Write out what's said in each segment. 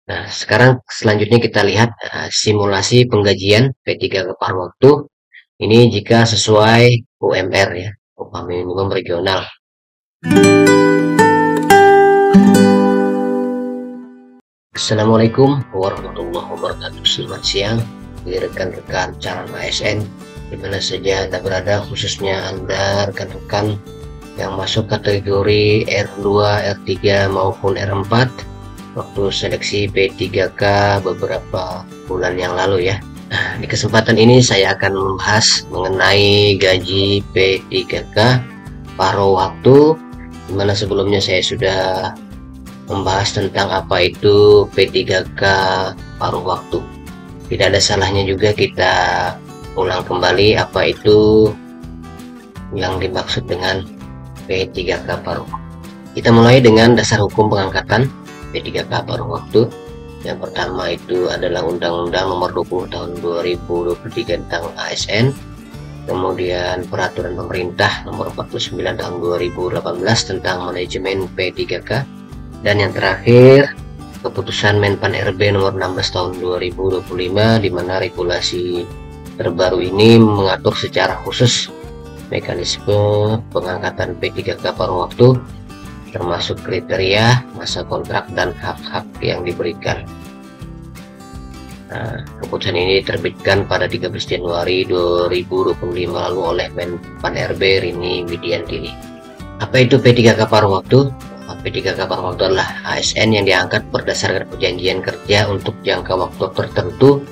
Nah, sekarang selanjutnya kita lihat simulasi penggajian P3K paruh waktu. Ini jika sesuai UMR ya, upah minimum regional. Assalamualaikum warahmatullahi wabarakatuh. Selamat siang, rekan-rekan calon ASN di mana saja Anda berada, khususnya Anda rekan-rekan yang masuk kategori R2, R3 maupun R4 waktu seleksi P3K beberapa bulan yang lalu ya. Nah, di kesempatan ini saya akan membahas mengenai gaji P3K paruh waktu, dimana sebelumnya saya sudah membahas tentang apa itu P3K paruh waktu. Tidak ada salahnya juga kita ulang kembali apa itu yang dimaksud dengan P3K paruh waktu. Kita mulai dengan dasar hukum pengangkatan P3K paruh waktu. Yang pertama itu adalah Undang-Undang Nomor 20 Tahun 2023 tentang ASN. Kemudian Peraturan Pemerintah Nomor 49 Tahun 2018 tentang manajemen P3K. Dan yang terakhir, keputusan Menpan RB Nomor 16 Tahun 2025, di mana regulasi terbaru ini mengatur secara khusus mekanisme pengangkatan P3K paruh waktu, termasuk kriteria, masa kontrak, dan hak-hak yang diberikan. Nah, keputusan ini diterbitkan pada 13 Januari 2025 lalu oleh Menpan RB Rini Widiantini. Apa itu P3K paruh waktu? P3K paruh waktu adalah ASN yang diangkat berdasarkan perjanjian kerja untuk jangka waktu tertentu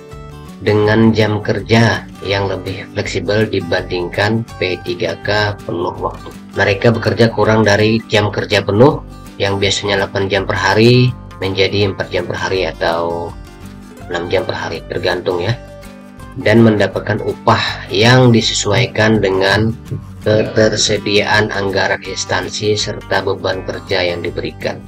dengan jam kerja yang lebih fleksibel dibandingkan P3K penuh waktu. Mereka bekerja kurang dari jam kerja penuh yang biasanya 8 jam per hari menjadi 4 jam per hari atau 6 jam per hari tergantung ya, dan mendapatkan upah yang disesuaikan dengan ketersediaan anggaran instansi serta beban kerja yang diberikan.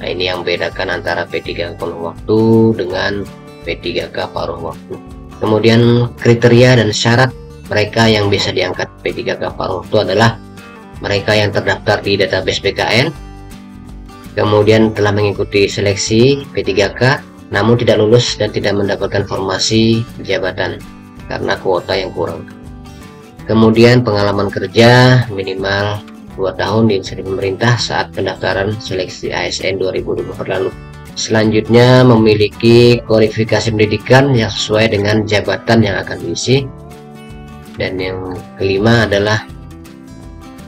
Nah, ini yang membedakan antara P3K penuh waktu dengan P3K paruh waktu. Kemudian kriteria dan syarat mereka yang bisa diangkat P3K paruh waktu adalah mereka yang terdaftar di database BKN, kemudian telah mengikuti seleksi P3K namun tidak lulus dan tidak mendapatkan formasi jabatan karena kuota yang kurang. Kemudian pengalaman kerja minimal 2 tahun di instansi pemerintah saat pendaftaran seleksi ASN 2024 lalu. Selanjutnya memiliki kualifikasi pendidikan yang sesuai dengan jabatan yang akan diisi. Dan yang kelima adalah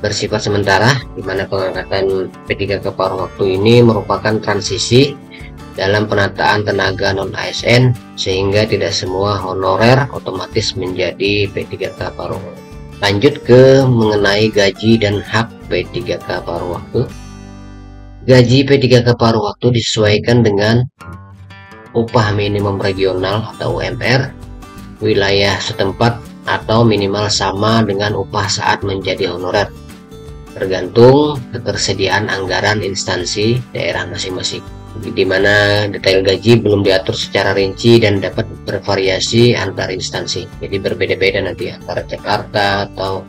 bersifat sementara, di mana pengangkatan P3K paruh waktu ini merupakan transisi dalam penataan tenaga non-ASN sehingga tidak semua honorer otomatis menjadi P3K paruh waktu. Lanjut ke mengenai gaji dan hak P3K paruh waktu. Gaji P3K paruh waktu disesuaikan dengan upah minimum regional atau UMR wilayah setempat atau minimal sama dengan upah saat menjadi honorer, tergantung ketersediaan anggaran instansi daerah masing-masing, di mana detail gaji belum diatur secara rinci dan dapat bervariasi antar instansi. Jadi berbeda-beda nanti antara Jakarta atau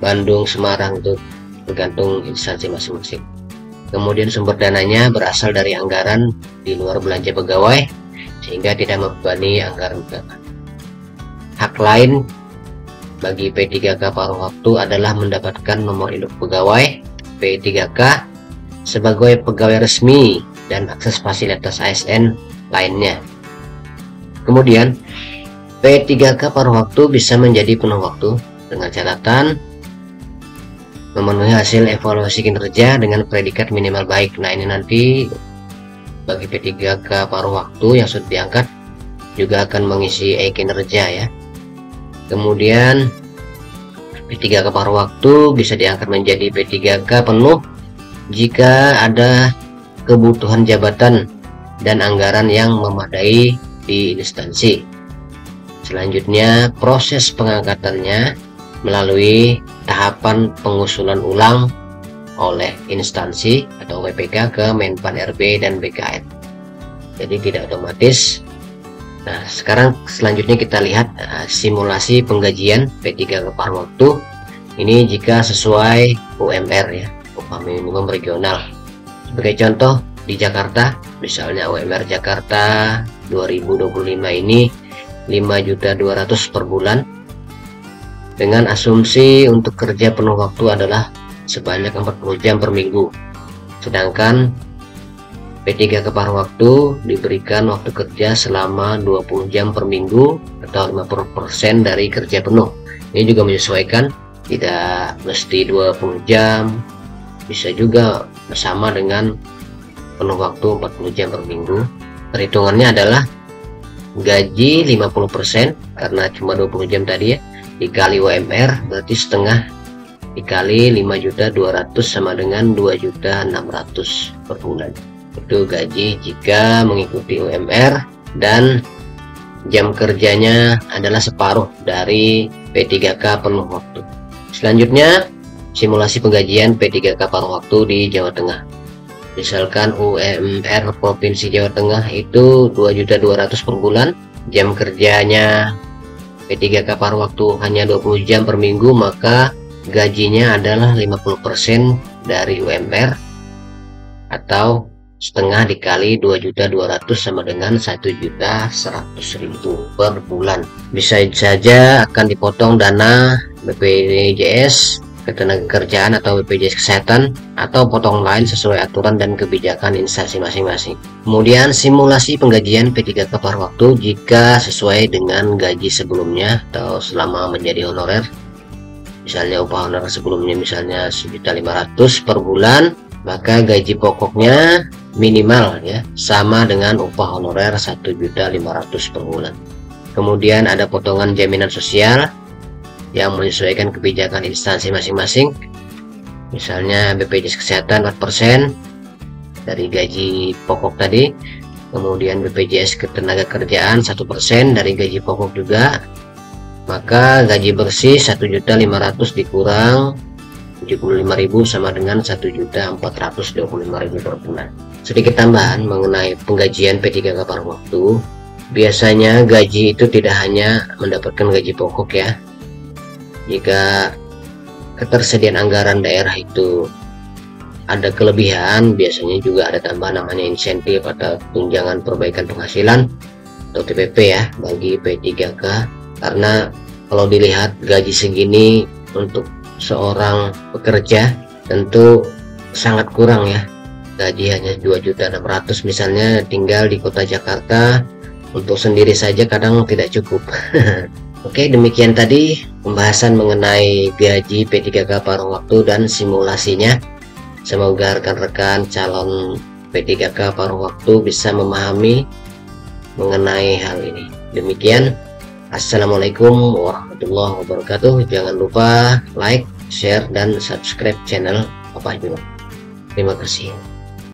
Bandung, Semarang, itu tergantung instansi masing-masing. Kemudian sumber dananya berasal dari anggaran di luar belanja pegawai sehingga tidak membebani anggaran negara. Hak lain bagi P3K paruh waktu adalah mendapatkan nomor induk pegawai P3K sebagai pegawai resmi dan akses fasilitas ASN lainnya. Kemudian P3K paruh waktu bisa menjadi penuh waktu dengan catatan memenuhi hasil evaluasi kinerja dengan predikat minimal baik. Nah, ini nanti bagi P3K paruh waktu yang sudah diangkat juga akan mengisi kinerja ya. Kemudian P3K paruh waktu bisa diangkat menjadi P3K penuh jika ada kebutuhan jabatan dan anggaran yang memadai di instansi. Selanjutnya proses pengangkatannya melalui tahapan pengusulan ulang oleh instansi atau WPK ke Menpan RB dan BKN. Jadi tidak otomatis. Nah, sekarang selanjutnya kita lihat simulasi penggajian P3K paruh waktu. Ini jika sesuai UMR ya, upah minimum regional. Sebagai contoh, di Jakarta Misalnya UMR Jakarta 2025 ini 5.200.000 per bulan, dengan asumsi untuk kerja penuh waktu adalah sebanyak 40 jam per minggu. Sedangkan P3K paruh waktu diberikan waktu kerja selama 20 jam per minggu atau 50% dari kerja penuh. Ini juga menyesuaikan, tidak mesti 20 jam, bisa juga sama dengan penuh waktu 40 jam per minggu. Perhitungannya adalah gaji 50% karena cuma 20 jam tadi ya, dikali UMR berarti setengah, dikali 5.200.000 sama dengan 2.600.000 per bulan. Itu gaji jika mengikuti UMR dan jam kerjanya adalah separuh dari P3K penuh waktu. Selanjutnya, simulasi penggajian P3K paruh waktu di Jawa Tengah. Misalkan UMR Provinsi Jawa Tengah itu 2.200.000 per bulan, jam kerjanya P3K paruh waktu hanya 20 jam per minggu, maka gajinya adalah 50% dari UMR atau setengah dikali 2.200.000 sama dengan 1.100.000 per bulan. Bisa saja akan dipotong dana BPJS Ketenagakerjaan atau BPJS Kesehatan atau potong lain sesuai aturan dan kebijakan instansi masing-masing. Kemudian simulasi penggajian P3K paruh waktu jika sesuai dengan gaji sebelumnya atau selama menjadi honorer. Misalnya upah honorer sebelumnya misalnya 1.500.000 per bulan, maka gaji pokoknya minimal ya sama dengan upah honorer 1.500.000 per bulan. Kemudian ada potongan jaminan sosial yang menyesuaikan kebijakan instansi masing-masing. Misalnya BPJS Kesehatan 4% dari gaji pokok tadi, kemudian BPJS Ketenagakerjaan 1% dari gaji pokok juga, maka gaji bersih 1.500.000 dikurang 75.000 sama dengan 1.425.000 per bulan. Sedikit tambahan mengenai penggajian P3K paruh waktu. Biasanya gaji itu tidak hanya mendapatkan gaji pokok ya. Jika ketersediaan anggaran daerah itu ada kelebihan, biasanya juga ada tambahan namanya insentif atau tunjangan perbaikan penghasilan atau TPP ya bagi P3K. Karena kalau dilihat gaji segini untuk seorang pekerja tentu sangat kurang ya. Gaji hanya 2.600.000 misalnya, tinggal di kota Jakarta untuk sendiri saja kadang tidak cukup. Oke, demikian tadi pembahasan mengenai gaji P3K paruh waktu dan simulasinya. Semoga rekan-rekan calon P3K paruh waktu bisa memahami mengenai hal ini. Demikian, assalamualaikum warahmatullahi wabarakatuh. Jangan lupa like, share, dan subscribe channel Papa Juno. Terima kasih.